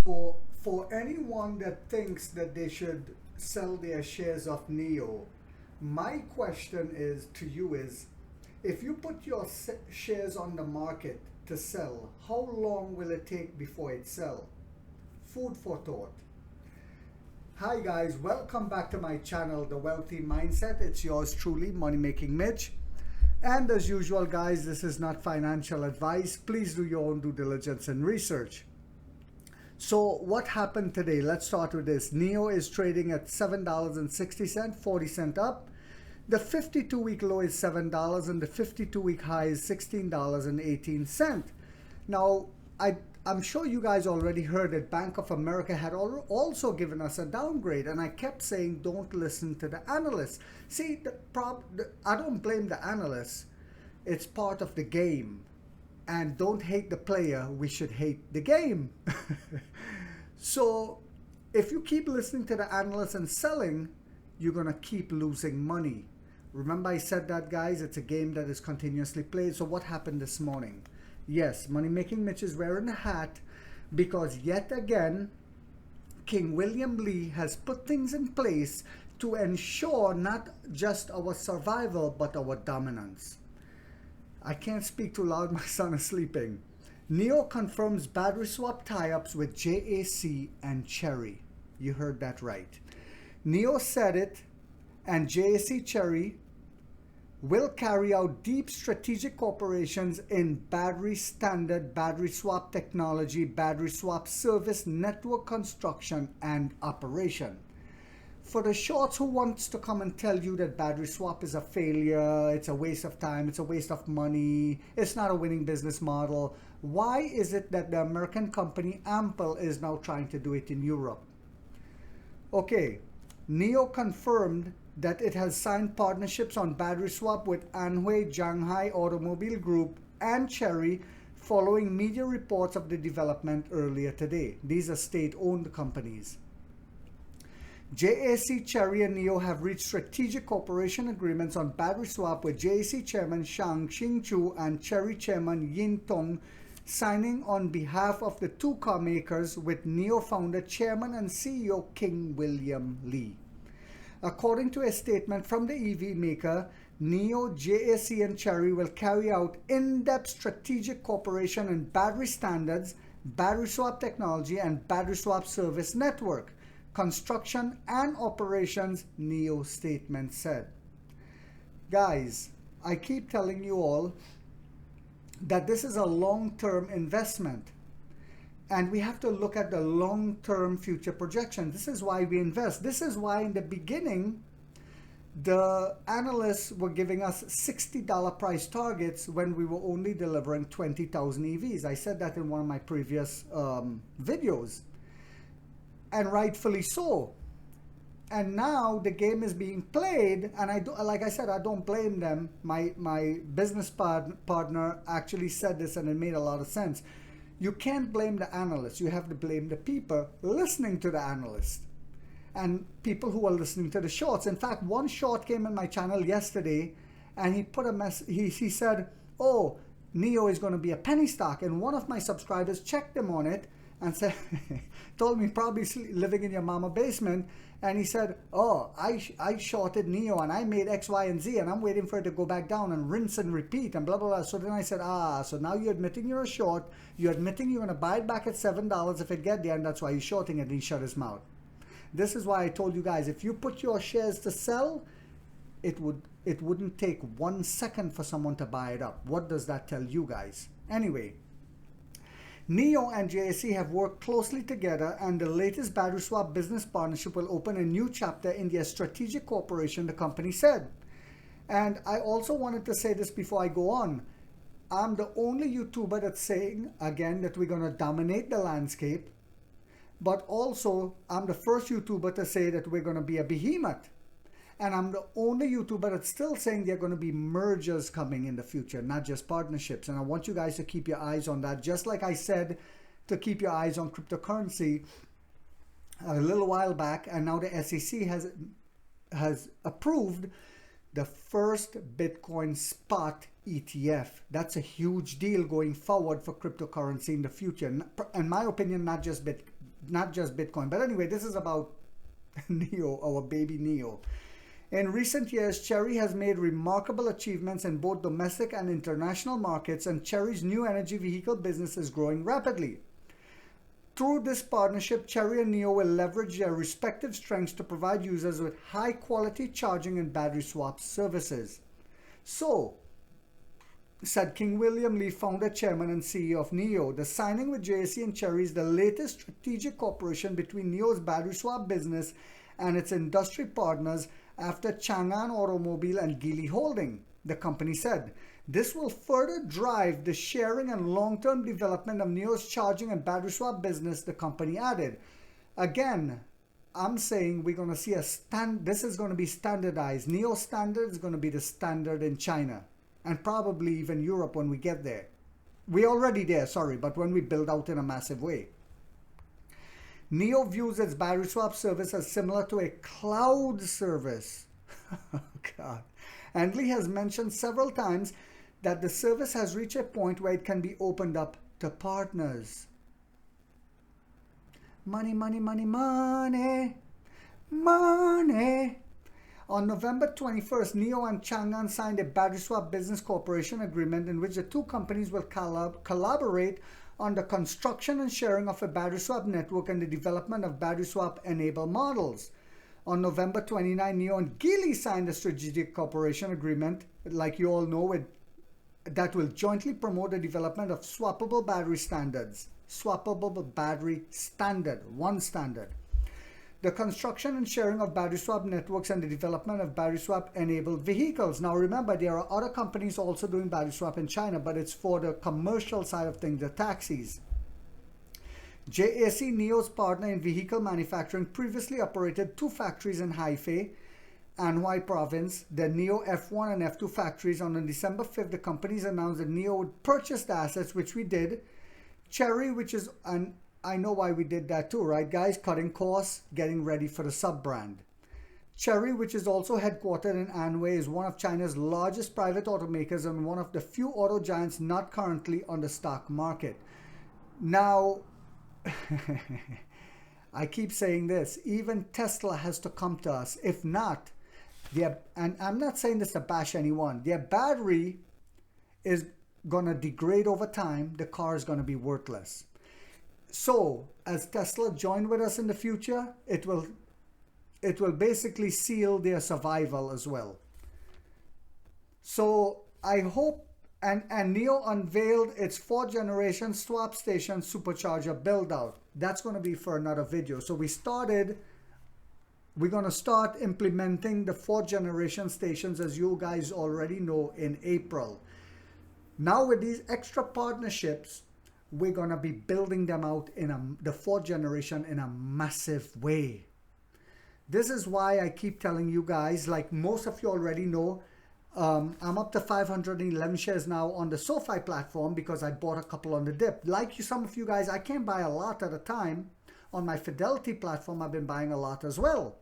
For anyone that thinks that they should sell their shares of Nio, my question is to you is, if you put your shares on the market to sell, how long will it take before it sell? Food for thought. Hi guys, welcome back to my channel, The Wealthy Mindset. It's yours truly, Money Making Mitch. And as usual guys, this is not financial advice. Please do your own due diligence and research. So what happened today? Let's start with this. Nio is trading at $7.60, 40 cents up. The 52-week low is $7 and the 52-week high is $16.18. Now, I'm sure you guys already heard that Bank of America had also given us a downgrade, and I kept saying don't listen to the analysts. See, I don't blame the analysts. It's part of the game. And don't hate the player, we should hate the game. So if you keep listening to the analysts and selling, you're going to keep losing money. Remember I said that, guys, it's a game that is continuously played. So what happened this morning? Yes, Money Making Mitch is wearing a hat because yet again, King William Lee has put things in place to ensure not just our survival, but our dominance. I can't speak too loud, my son is sleeping. Nio confirms battery swap tie-ups with JAC and Cherry. You heard that right. Nio said it, and JAC Cherry will carry out deep strategic operations in battery standard, battery swap technology, battery swap service, network construction, and operation. For the shorts who wants to come and tell you that battery swap is a failure, it's a waste of time, it's a waste of money, it's not a winning business model, why is it that the American company Ample is now trying to do it in Europe? Okay, Nio confirmed that it has signed partnerships on battery swap with Anhui Jianghuai Automobile Group and Chery following media reports of the development earlier today. These are state-owned companies. JAC, Cherry, and Nio have reached strategic cooperation agreements on battery swap with JAC Chairman Shang Xingchu and Cherry Chairman Yin Tong, signing on behalf of the two car makers with Nio founder, Chairman, and CEO King William Lee. According to a statement from the EV maker, Nio, JAC, and Cherry will carry out in-depth strategic cooperation in battery standards, battery swap technology, and battery swap service network construction and operations, Nio statement said. Guys, I keep telling you all that this is a long-term investment and we have to look at the long-term future projection. This is why we invest. This is why in the beginning the analysts were giving us $60 price targets when we were only delivering 20,000 EVs. I said that in one of my previous videos. And rightfully so. And now the game is being played, and like I said, I don't blame them. My business partner actually said this, and it made a lot of sense. You can't blame the analysts. You have to blame the people listening to the analyst and people who are listening to the shorts. In fact, one short came in my channel yesterday, and he put a mess. He said, "Oh, Nio is going to be a penny stock," and one of my subscribers checked him on it and said, told me probably living in your mama basement, and he said, "Oh, I shorted Nio and I made X, Y, and Z, and I'm waiting for it to go back down and rinse and repeat and blah, blah, blah." So then I said, so now you're admitting you're a short, you're admitting you're going to buy it back at $7 if it get there, and that's why you're shorting it. And he shut his mouth. This is why I told you guys, if you put your shares to sell, it wouldn't take 1 second for someone to buy it up. What does that tell you guys? Anyway, Nio and JAC have worked closely together, and the latest battery swap business partnership will open a new chapter in their strategic cooperation, the company said. And I also wanted to say this before I go on. I'm the only YouTuber that's saying, again, that we're going to dominate the landscape, but also I'm the first YouTuber to say that we're going to be a behemoth. And I'm the only YouTuber that's still saying there are going to be mergers coming in the future, not just partnerships. And I want you guys to keep your eyes on that, just like I said to keep your eyes on cryptocurrency a little while back. And now the SEC has approved the first Bitcoin spot ETF. That's a huge deal going forward for cryptocurrency in the future. In my opinion, not just not just Bitcoin. But anyway, this is about Nio, our baby Nio. In recent years, Chery has made remarkable achievements in both domestic and international markets, and Chery's new energy vehicle business is growing rapidly. Through this partnership, Chery and Nio will leverage their respective strengths to provide users with high-quality charging and battery swap services. So, said King William Lee, founder, chairman, and CEO of Nio, the signing with JAC and Chery is the latest strategic cooperation between Nio's battery swap business and its industry partners after Chang'an Automobile and Geely Holding, the company said. This will further drive the sharing and long-term development of Nio's charging and battery swap business, the company added. Again, I'm saying we're going to see this is going to be standardized. Nio standard is going to be the standard in China and probably even Europe when we get there. We're already there, sorry, but when we build out in a massive way. Nio views its battery swap service as similar to a cloud service. Oh, God. And Lee has mentioned several times that the service has reached a point where it can be opened up to partners. Money, money, money, money, money. On November 21st, Nio and Chang'an signed a battery swap business cooperation agreement in which the two companies will collaborate on the construction and sharing of a battery swap network and the development of battery swap enabled models. On November 29, Nio and Geely signed a strategic cooperation agreement, like you all know, that will jointly promote the development of swappable battery standards. Swappable battery standard, one standard. The construction and sharing of battery swap networks and the development of battery swap enabled vehicles. Now remember, there are other companies also doing battery swap in China, but it's for the commercial side of things, the taxis. JAC, Nio's partner in vehicle manufacturing, previously operated two factories in Hefei, Anhui province, the Nio F1 and F2 factories. On December 5th, the companies announced that Nio would purchase the assets, which we did. Chery, which is an I know why we did that too, right guys? Cutting costs, getting ready for the sub-brand. Chery, which is also headquartered in Anhui, is one of China's largest private automakers and one of the few auto giants not currently on the stock market. Now, I keep saying this, even Tesla has to come to us. If not, and I'm not saying this to bash anyone, their battery is going to degrade over time. The car is going to be worthless. So, as Tesla join with us in the future, it will basically seal their survival as well. So, I hope, and Nio unveiled its 4th generation swap station supercharger build out. That's going to be for another video. So, we're going to start implementing the 4th generation stations, as you guys already know, in April. Now, with these extra partnerships, we're going to be building them out in the 4th generation in a massive way. This is why I keep telling you guys, like most of you already know, I'm up to 511 shares now on the SoFi platform because I bought a couple on the dip. Like some of you guys, I can't buy a lot at a time. On my Fidelity platform, I've been buying a lot as well.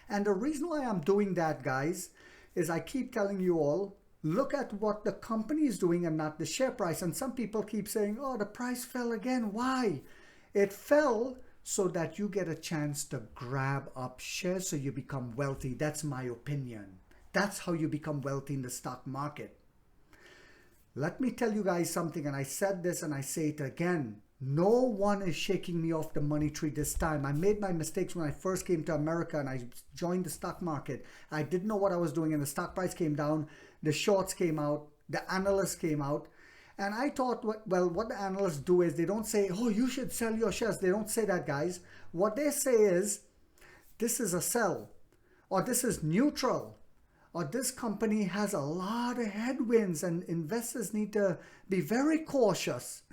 And the reason why I'm doing that, guys, is I keep telling you all, look at what the company is doing and not the share price. And some people keep saying, oh, the price fell again. Why? It fell so that you get a chance to grab up shares so you become wealthy. That's my opinion. That's how you become wealthy in the stock market. Let me tell you guys something, and I said this and I say it again. No one is shaking me off the money tree this time. I made my mistakes when I first came to America and I joined the stock market. I didn't know what I was doing and the stock price came down. The shorts came out. The analysts came out. And I thought, well, what the analysts do is they don't say, oh, you should sell your shares. They don't say that, guys. What they say is, this is a sell, or this is neutral, or this company has a lot of headwinds and investors need to be very cautious.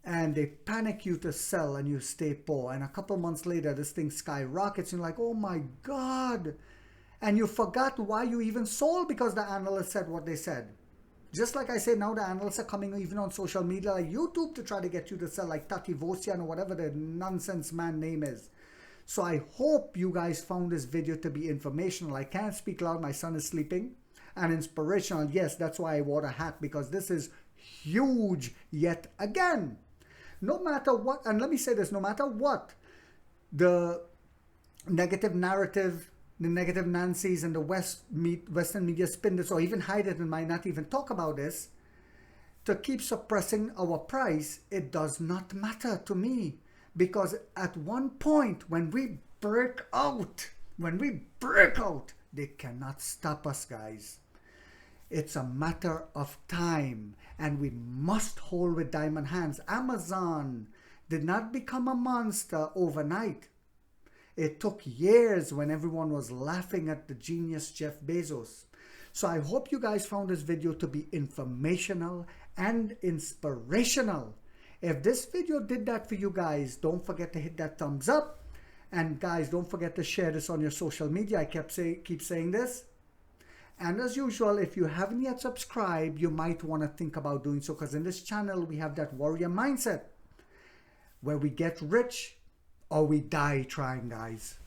And they panic you to sell and you stay poor. And a couple months later, this thing skyrockets. And you're like, oh my God. And you forgot why you even sold because the analysts said what they said. Just like I say, now the analysts are coming even on social media like YouTube to try to get you to sell, like Taki Vosian or whatever the nonsense man name is. So I hope you guys found this video to be informational. I can't speak loud, my son is sleeping. And inspirational, yes, that's why I wore a hat, because this is huge yet again. No matter what, and let me say this, no matter what the negative narrative, the negative Nancy's and the Western media spin this or even hide it and might not even talk about this, to keep suppressing our price, it does not matter to me. Because at one point when we break out, they cannot stop us, guys. It's a matter of time, and we must hold with diamond hands. Amazon did not become a monster overnight. It took years when everyone was laughing at the genius Jeff Bezos. So I hope you guys found this video to be informational and inspirational. If this video did that for you guys, don't forget to hit that thumbs up. And guys, don't forget to share this on your social media. I keep saying this. And as usual, if you haven't yet subscribed, you might want to think about doing so, because in this channel, we have that warrior mindset where we get rich or we die trying, guys.